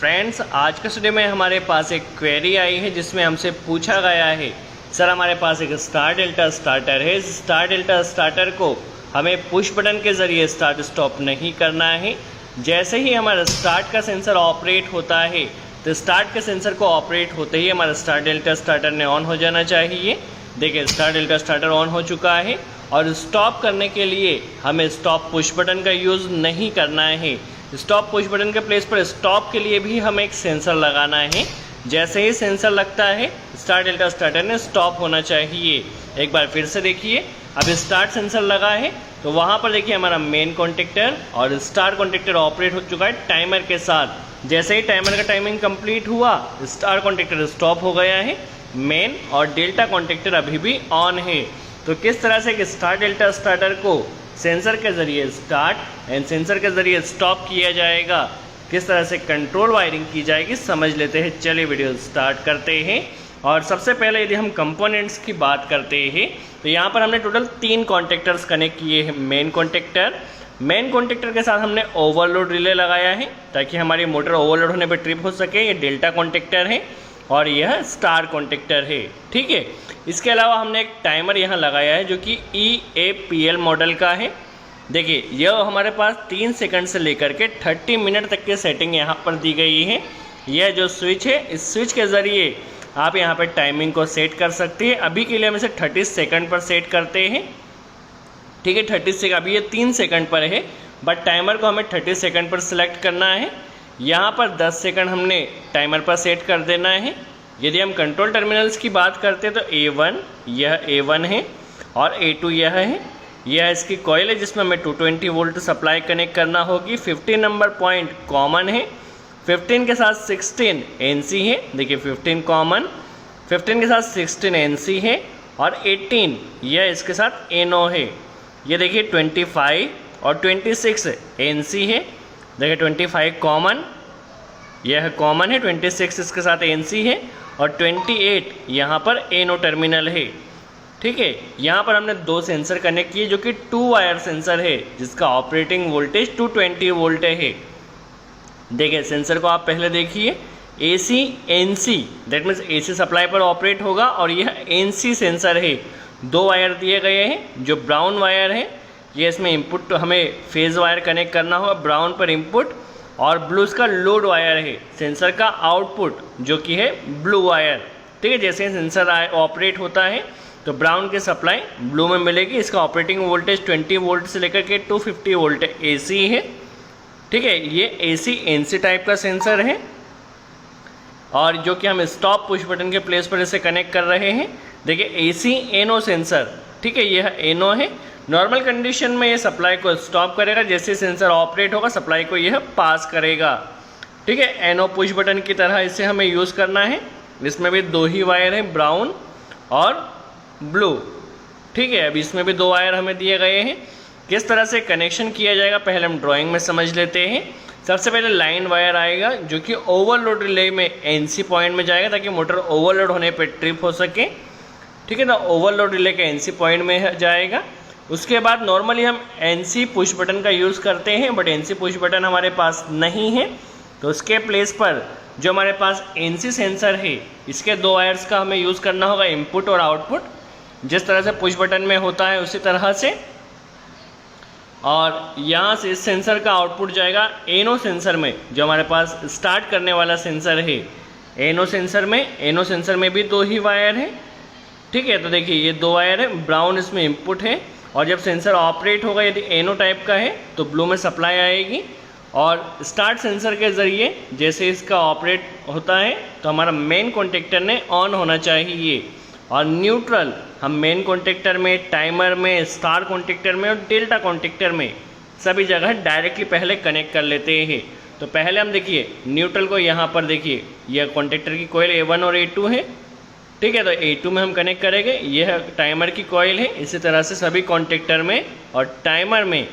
Friends, आज के studio में हमारे पास एक क्वेरी आई है जिसमें हमसे पूछा गया है, सर हमारे पास एक स्टार डेल्टा स्टार्टर है। इस स्टार डेल्टा स्टार्टर को हमें पुश बटन के ज़रिए स्टार्ट स्टॉप नहीं करना है। जैसे ही हमारा स्टार्ट का सेंसर ऑपरेट होता है तो स्टार्ट के सेंसर को ऑपरेट होते ही हमारा स्टार डेल्टा स्टार्टर ने ऑन हो जाना चाहिए। देखिए, स्टार डेल्टा स्टार्टर ऑन हो चुका है और स्टॉप करने के लिए हमें स्टॉप पुश बटन का यूज़ नहीं करना है। स्टॉप पुश बटन के प्लेस पर स्टॉप के लिए भी हमें एक सेंसर लगाना है। जैसे ही सेंसर लगता है स्टार डेल्टा स्टार्टर ने स्टॉप होना चाहिए। एक बार फिर से देखिए, अब स्टार्ट सेंसर लगा है तो वहाँ पर देखिए हमारा मेन कॉन्टेक्टर और स्टार कॉन्टेक्टर ऑपरेट हो चुका है टाइमर के साथ। जैसे ही टाइमर का टाइमिंग कंप्लीट हुआ स्टार कॉन्टेक्टर स्टॉप हो गया है, मेन और डेल्टा कॉन्टेक्टर अभी भी ऑन है। तो किस तरह से कि स्टार डेल्टा स्टार्टर को सेंसर के ज़रिए स्टार्ट एंड सेंसर के ज़रिए स्टॉप किया जाएगा, किस तरह से कंट्रोल वायरिंग की जाएगी समझ लेते हैं। चलिए वीडियो स्टार्ट करते हैं। और सबसे पहले यदि हम कंपोनेंट्स की बात करते हैं तो यहाँ पर हमने टोटल 3 कॉन्टेक्टर्स कनेक्ट किए हैं। मेन कॉन्टेक्टर के साथ हमने ओवरलोड रिले लगाया है ताकि हमारी मोटर ओवरलोड होने पर ट्रिप हो सके। ये डेल्टा कॉन्टेक्टर है और यह स्टार कॉन्टेक्टर है, ठीक है। इसके अलावा हमने एक टाइमर यहाँ लगाया है जो कि EAPL मॉडल का है। देखिए, यह हमारे पास 3 सेकंड से लेकर के 30 मिनट तक की सेटिंग यहाँ पर दी गई है। यह जो स्विच है, इस स्विच के ज़रिए आप यहाँ पर टाइमिंग को सेट कर सकते हैं। अभी के लिए हम इसे 30 सेकंड पर सेट करते हैं, ठीक है। 30 सेकंड, अभी ये 3 सेकंड पर है बट टाइमर को हमें 30 सेकंड पर सिलेक्ट करना है। यहाँ पर 10 सेकंड हमने टाइमर पर सेट कर देना है। यदि हम कंट्रोल टर्मिनल्स की बात करते हैं तो A1 यह A1 है और A2 यह है। यह इसकी कॉइल है जिसमें हमें 220 वोल्ट सप्लाई कनेक्ट करना होगी। 15 नंबर पॉइंट कॉमन है, 15 के साथ 16 NC है। देखिए 15 कॉमन, 15 के साथ 16 NC है और 18 यह इसके साथ NO है। ये देखिए 25 और 26 NC है। देखिए 25 कॉमन, यह कॉमन है, 26 इसके साथ NC है और 28 यहाँ पर NO टर्मिनल है, ठीक है। यहाँ पर हमने 2 सेंसर कनेक्ट किए जो कि 2 वायर सेंसर है जिसका ऑपरेटिंग वोल्टेज 220 वोल्ट है। देखिए सेंसर को आप पहले देखिए, AC NC that means AC supply पर ऑपरेट होगा और यह NC सेंसर है। 2 वायर दिए गए हैं। जो ब्राउन वायर है ये इसमें इनपुट हमें फेज़ वायर कनेक्ट करना होगा, ब्राउन पर इनपुट, और ब्लू इसका लोड वायर है, सेंसर का आउटपुट जो कि है ब्लू वायर, ठीक है। जैसे सेंसर ऑपरेट होता है तो ब्राउन की सप्लाई ब्लू में मिलेगी। इसका ऑपरेटिंग वोल्टेज 20 वोल्ट से लेकर के 250 वोल्ट AC है, ठीक है। ये AC NC टाइप का सेंसर है और जो कि हम स्टॉप पुश बटन के प्लेस पर इसे कनेक्ट कर रहे हैं। देखिए AC NO सेंसर, ठीक है, यह NO है। नॉर्मल कंडीशन में ये सप्लाई को स्टॉप करेगा, जैसे सेंसर ऑपरेट होगा सप्लाई को यह पास करेगा, ठीक है। NO पुश बटन की तरह इसे हमें यूज़ करना है। इसमें भी 2 ही वायर हैं, ब्राउन और ब्लू, ठीक है। अब इसमें भी 2 वायर हमें दिए गए हैं। किस तरह से कनेक्शन किया जाएगा पहले हम ड्राइंग में समझ लेते हैं। सबसे पहले लाइन वायर आएगा जो कि ओवरलोड रिले में NC पॉइंट में जाएगा ताकि मोटर ओवरलोड होने पर ट्रिप हो सके, ठीक है ना। ओवरलोड रिले के NC पॉइंट में जाएगा। उसके बाद नॉर्मली हम NC पुश बटन का यूज़ करते हैं बट NC पुश बटन हमारे पास नहीं है, तो उसके प्लेस पर जो हमारे पास NC सेंसर है इसके 2 वायर्स का हमें यूज़ करना होगा, इनपुट और आउटपुट, जिस तरह से पुश बटन में होता है उसी तरह से। और यहाँ से इस सेंसर का आउटपुट जाएगा NO सेंसर में जो हमारे पास स्टार्ट करने वाला सेंसर है। NO सेंसर में भी 2 ही वायर है, ठीक है। तो देखिए ये 2 वायर है, ब्राउन इसमें इनपुट है और जब सेंसर ऑपरेट होगा यदि NO टाइप का है तो ब्लू में सप्लाई आएगी। और स्टार्ट सेंसर के ज़रिए जैसे इसका ऑपरेट होता है तो हमारा मेन कॉन्टेक्टर ने ऑन होना चाहिए। और न्यूट्रल हम मेन कॉन्टेक्टर में, टाइमर में, स्टार कॉन्टेक्टर में और डेल्टा कॉन्टेक्टर में सभी जगह डायरेक्टली पहले कनेक्ट कर लेते हैं। तो पहले हम देखिए न्यूट्रल को यहाँ पर देखिए, यह कॉन्टेक्टर की कॉइल A1 और A2 है, ठीक है। तो A2 में हम कनेक्ट करेंगे, यह टाइमर की कॉइल है। इसी तरह से सभी कॉन्टेक्टर में और टाइमर में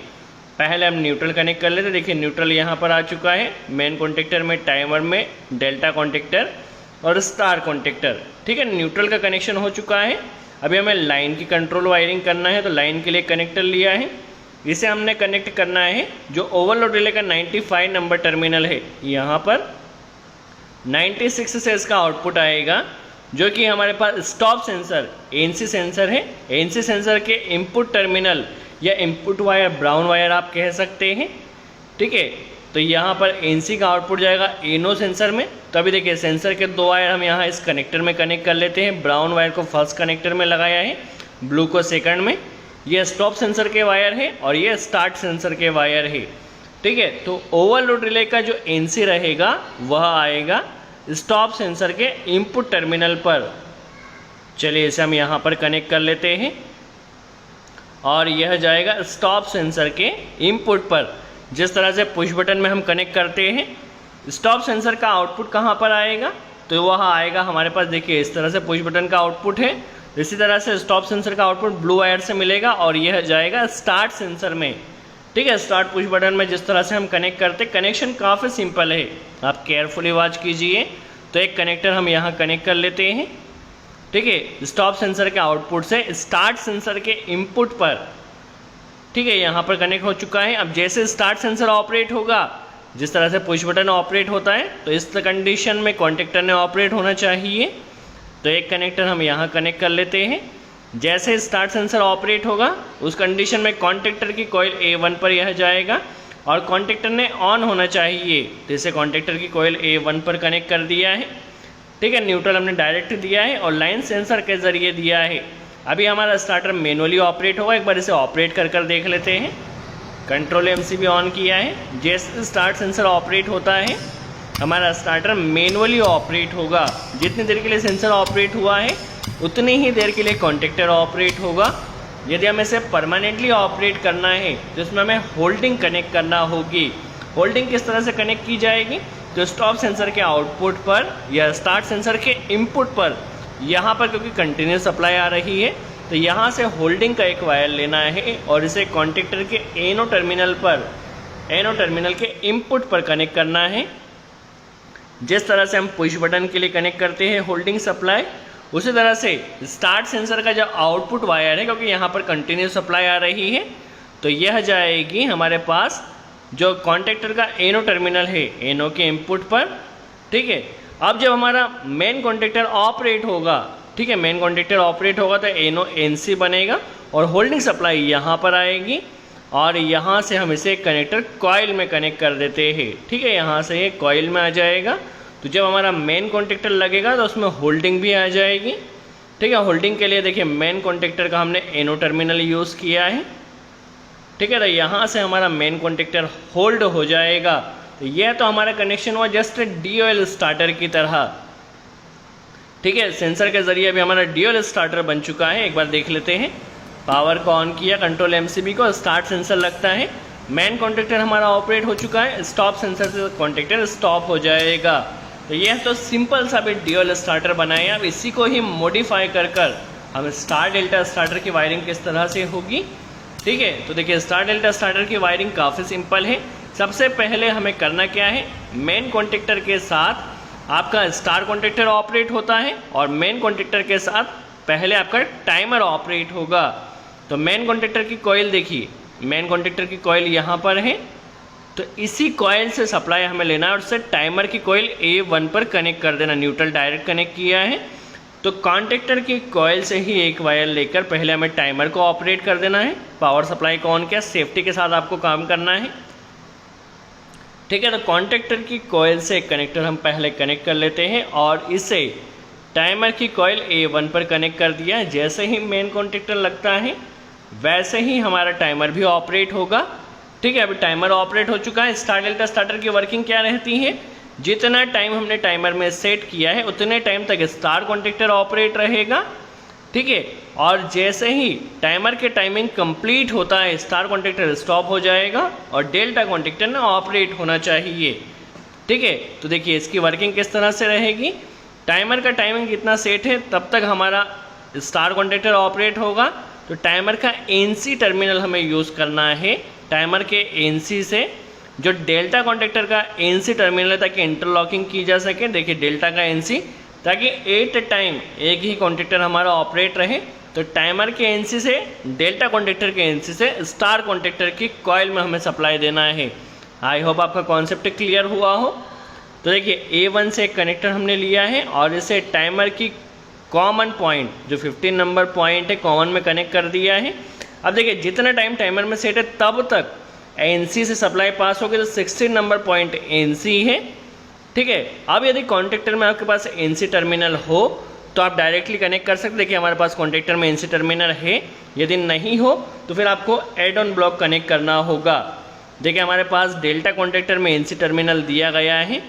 पहले हम न्यूट्रल कनेक्ट कर लेते। देखिए न्यूट्रल यहाँ पर आ चुका है, मेन कॉन्टेक्टर में, टाइमर में, डेल्टा कॉन्टेक्टर और स्टार कॉन्टेक्टर, ठीक है। न्यूट्रल का कनेक्शन हो चुका है। अभी हमें लाइन की कंट्रोल वायरिंग करना है तो लाइन के लिए कनेक्टर लिया है। इसे हमने कनेक्ट करना है जो ओवरलोड रिले का 95 नंबर टर्मिनल है यहाँ पर, 96 से इसका आउटपुट आएगा, जो कि हमारे पास स्टॉप सेंसर एनसी सेंसर है। एनसी सेंसर के इनपुट टर्मिनल या इनपुट वायर, ब्राउन वायर आप कह सकते हैं, ठीक है। तो यहाँ पर एनसी का आउटपुट जाएगा एनो सेंसर में। तो अभी देखिए सेंसर के 2 वायर हम यहाँ इस कनेक्टर में कनेक्ट कर लेते हैं। ब्राउन वायर को फर्स्ट कनेक्टर में लगाया है, ब्लू को सेकंड में। ये स्टॉप सेंसर के वायर है और ये स्टार्ट सेंसर के वायर है, ठीक है। तो ओवरलोड रिले का जो एनसी रहेगा वह आएगा स्टॉप सेंसर के इनपुट टर्मिनल पर। चलिए इसे हम यहाँ पर कनेक्ट कर लेते हैं और यह जाएगा स्टॉप सेंसर के इनपुट पर। जिस तरह से पुश बटन में हम कनेक्ट करते हैं, स्टॉप सेंसर का आउटपुट कहाँ पर आएगा, तो वह आएगा हमारे पास, देखिए इस तरह से पुश बटन का आउटपुट है। इसी तरह से स्टॉप सेंसर का आउटपुट ब्लू वायर से मिलेगा और यह जाएगा स्टार्ट सेंसर में, ठीक है। स्टार्ट पुश बटन में जिस तरह से हम कनेक्ट करते, कनेक्शन काफ़ी सिंपल है, आप केयरफुली वॉच कीजिए। तो एक कनेक्टर हम यहाँ कनेक्ट कर लेते हैं, ठीक है, स्टॉप सेंसर के आउटपुट से स्टार्ट सेंसर के इनपुट पर, ठीक है। यहाँ पर कनेक्ट हो चुका है। अब जैसे स्टार्ट सेंसर ऑपरेट होगा, जिस तरह से पुश बटन ऑपरेट होता है, तो इस कंडीशन में कॉन्टेक्टर ने ऑपरेट होना चाहिए। तो एक कनेक्टर हम यहाँ कनेक्ट कर लेते हैं। जैसे स्टार्ट सेंसर ऑपरेट होगा, उस कंडीशन में कॉन्टेक्टर की कॉइल A1 पर यह जाएगा और कॉन्टेक्टर ने ऑन होना चाहिए। तो इसे कॉन्टेक्टर की कॉइल A1 पर कनेक्ट कर दिया है, ठीक है। न्यूट्रल हमने डायरेक्ट दिया है और लाइन सेंसर के ज़रिए दिया है। अभी हमारा स्टार्टर मैनुअली ऑपरेट होगा, एक बार इसे ऑपरेट कर देख लेते हैं। कंट्रोल MCB ऑन किया है। जैसे स्टार्ट सेंसर ऑपरेट होता है, हमारा स्टार्टर मैनुअली ऑपरेट होगा। जितनी देर के लिए सेंसर ऑपरेट हुआ है, उतनी ही देर के लिए कॉन्टेक्टर ऑपरेट होगा। यदि हमें इसे परमानेंटली ऑपरेट करना है, तो इसमें हमें होल्डिंग कनेक्ट करना होगी। होल्डिंग किस तरह से कनेक्ट की जाएगी, तो स्टॉप सेंसर के आउटपुट पर या स्टार्ट सेंसर के इनपुट पर, यहाँ पर क्योंकि कंटिन्यूस सप्लाई आ रही है, तो यहाँ से होल्डिंग का एक वायर लेना है और इसे कॉन्टेक्टर के एनो टर्मिनल पर, एनो टर्मिनल के इनपुट पर कनेक्ट करना है। जिस तरह से हम पुश बटन के लिए कनेक्ट करते हैं होल्डिंग सप्लाई, उसी तरह से स्टार्ट सेंसर का जो आउटपुट वायर है, क्योंकि यहाँ पर कंटिन्यूस सप्लाई आ रही है, तो यह जाएगी हमारे पास जो कॉन्टेक्टर का एनो टर्मिनल है, एनो के इनपुट पर, ठीक है। अब जब हमारा मेन कॉन्टेक्टर ऑपरेट होगा, ठीक है, मेन कॉन्टेक्टर ऑपरेट होगा तो एनो एनसी बनेगा और होल्डिंग सप्लाई यहाँ पर आएगी और यहाँ से हम इसे कनेक्टर कॉइल में कनेक्ट कर देते हैं, ठीक है। यहाँ से ये कॉइल में आ जाएगा। तो जब हमारा मेन कॉन्टेक्टर लगेगा तो उसमें होल्डिंग भी आ जाएगी, ठीक है। होल्डिंग के लिए देखिए मेन कॉन्टेक्टर का हमने एनो टर्मिनल यूज़ किया है, ठीक है। तो यहाँ से हमारा मेन कॉन्टेक्टर होल्ड हो जाएगा। तो यह तो हमारा कनेक्शन हुआ जस्ट DOL स्टार्टर की तरह, ठीक है। सेंसर के जरिए अभी हमारा DOL स्टार्टर बन चुका है। एक बार देख लेते हैं। पावर को ऑन किया, कंट्रोल MCB को, स्टार्ट सेंसर लगता है, मेन कॉन्टेक्टर हमारा ऑपरेट हो चुका है, स्टॉप सेंसर से कॉन्टेक्टर स्टॉप हो जाएगा। तो यह तो सिंपल सा भी DOL स्टार्टर बनाए। अब इसी को ही मॉडिफाई कर हम स्टार डेल्टा स्टार्टर की वायरिंग किस तरह से होगी, ठीक है। तो देखिए स्टार डेल्टा स्टार्टर की वायरिंग काफ़ी सिंपल है। सबसे पहले हमें करना क्या है, मेन कॉन्टेक्टर के साथ आपका स्टार कॉन्टेक्टर ऑपरेट होता है और मेन कॉन्टेक्टर के साथ पहले आपका टाइमर ऑपरेट होगा। तो मेन कॉन्टेक्टर की कॉइल देखिए, मेन कॉन्टेक्टर की कॉइल यहाँ पर है। तो इसी कॉइल से सप्लाई हमें लेना है और उससे टाइमर की कॉइल A1 पर कनेक्ट कर देना। न्यूट्रल डायरेक्ट कनेक्ट किया है, तो कॉन्टेक्टर की कॉइल से ही एक वायर लेकर पहले हमें टाइमर को ऑपरेट कर देना है। पावर सप्लाई को ऑन किया, सेफ्टी के साथ आपको काम करना है, ठीक है। तो कॉन्टेक्टर की कॉइल से एक कनेक्टर हम पहले कनेक्ट कर लेते हैं और इसे टाइमर की कॉइल A1 पर कनेक्ट कर दिया। जैसे ही मेन कॉन्टेक्टर लगता है, वैसे ही हमारा टाइमर भी ऑपरेट होगा, ठीक है। अभी टाइमर ऑपरेट हो चुका है। स्टार डेल्टा स्टार्टर की वर्किंग क्या रहती है, जितना टाइम हमने टाइमर में सेट किया है उतने टाइम तक स्टार कॉन्टेक्टर ऑपरेट रहेगा, ठीक है। और जैसे ही टाइमर के टाइमिंग कंप्लीट होता है, स्टार कॉन्टेक्टर स्टॉप हो जाएगा और डेल्टा कॉन्टेक्टर ना ऑपरेट होना चाहिए, ठीक है। तो देखिए इसकी वर्किंग किस तरह से रहेगी। टाइमर का टाइमिंग कितना सेट है तब तक हमारा स्टार कॉन्टेक्टर ऑपरेट होगा। तो टाइमर का NC टर्मिनल हमें यूज़ करना है। टाइमर के NC से जो डेल्टा कॉन्टेक्टर का NC टर्मिनल है, ताकि इंटरलॉकिंग की जा सके। देखिए डेल्टा का NC, ताकि एट टाइम एक ही कॉन्टेक्टर हमारा ऑपरेट रहे। तो टाइमर के NC से डेल्टा कॉन्टेक्टर के NC से स्टार कॉन्टेक्टर की कॉइल में हमें सप्लाई देना है। आई होप आपका कॉन्सेप्ट क्लियर हुआ हो। तो देखिए A1 से एक कनेक्टर हमने लिया है और इसे टाइमर की कॉमन पॉइंट जो 15 नंबर पॉइंट है कॉमन में कनेक्ट कर दिया है। अब देखिए जितना टाइम टाइमर में सेट है तब तक NC से सप्लाई पास होगी, तो 16 नंबर पॉइंट NC है, ठीक है। अब यदि कॉन्टेक्टर में आपके पास NC टर्मिनल हो तो आप डायरेक्टली कनेक्ट कर सकते। देखिए हमारे पास कॉन्टेक्टर में NC टर्मिनल है, यदि नहीं हो तो फिर आपको एड ऑन ब्लॉक कनेक्ट करना होगा। देखिए हमारे पास डेल्टा कॉन्टेक्टर में NC टर्मिनल दिया गया है,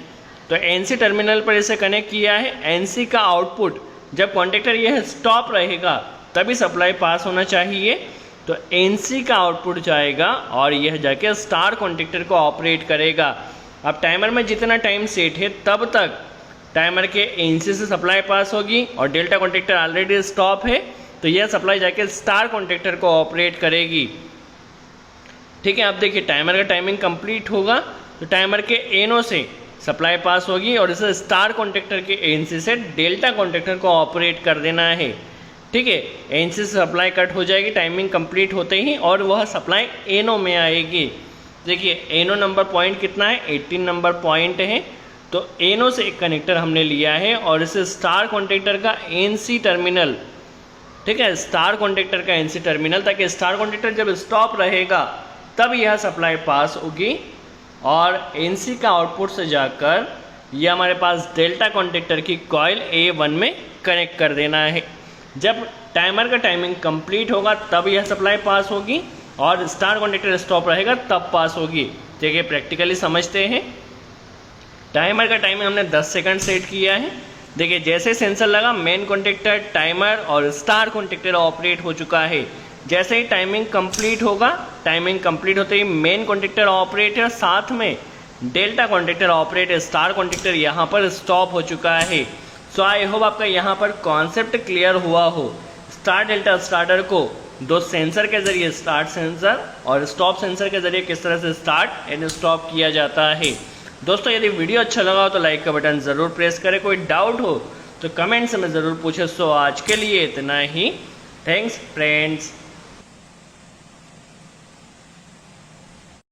तो NC टर्मिनल पर इसे कनेक्ट किया है। NC का आउटपुट जब कॉन्टेक्टर यह स्टॉप रहेगा तभी सप्लाई पास होना चाहिए, तो NC का आउटपुट जाएगा और यह जाके स्टार कॉन्टेक्टर को ऑपरेट करेगा। अब टाइमर में जितना टाइम सेट है तब तक टाइमर के NC से सप्लाई पास होगी और डेल्टा कॉन्टेक्टर ऑलरेडी स्टॉप है, तो यह सप्लाई जाके स्टार कॉन्टेक्टर को ऑपरेट करेगी, ठीक है। अब देखिए टाइमर का टाइमिंग कंप्लीट होगा तो टाइमर के NO से सप्लाई पास होगी और इसे स्टार कॉन्टेक्टर के NC से डेल्टा कॉन्टेक्टर को ऑपरेट कर देना है, ठीक है। NC से सप्लाई कट हो जाएगी टाइमिंग कंप्लीट होते ही और वह सप्लाई NO में आएगी। देखिए NO नंबर पॉइंट कितना है, 18 नंबर पॉइंट है, तो NO से एक कनेक्टर हमने लिया है और इसे स्टार कॉन्टेक्टर का NC टर्मिनल, ठीक है, स्टार कॉन्टेक्टर का NC टर्मिनल, ताकि स्टार कॉन्टेक्टर जब स्टॉप रहेगा तब यह सप्लाई पास होगी और NC का आउटपुट से जाकर यह हमारे पास डेल्टा कॉन्टेक्टर की कॉइल A1 में कनेक्ट कर देना है। जब टाइमर का टाइमिंग कंप्लीट होगा तब यह सप्लाई पास होगी और स्टार कॉन्टेक्टर स्टॉप रहेगा तब पास होगी। देखिए प्रैक्टिकली समझते हैं। टाइमर का टाइमिंग हमने 10 सेकंड सेट किया है। देखिए जैसे सेंसर लगा मेन कॉन्टेक्टर, टाइमर और स्टार कॉन्टेक्टर ऑपरेट हो चुका है। जैसे ही टाइमिंग कंप्लीट होगा, टाइमिंग कंप्लीट होते ही मेन कॉन्टेक्टर ऑपरेटर साथ में delta contactor operator, star contactor यहाँ पर स्टॉप हो चुका है। सो आई होप आपका यहाँ पर कॉन्सेप्ट क्लियर हुआ हो। स्टार डेल्टा स्टार्टर को दो सेंसर के जरिए, स्टार्ट सेंसर और स्टॉप सेंसर के जरिए किस तरह से स्टार्ट एंड स्टॉप किया जाता है। दोस्तों यदि वीडियो अच्छा लगा हो तो लाइक का बटन ज़रूर प्रेस करें। कोई डाउट हो तो कमेंट्स में ज़रूर पूछें। सो आज के लिए इतना ही। Thanks friends.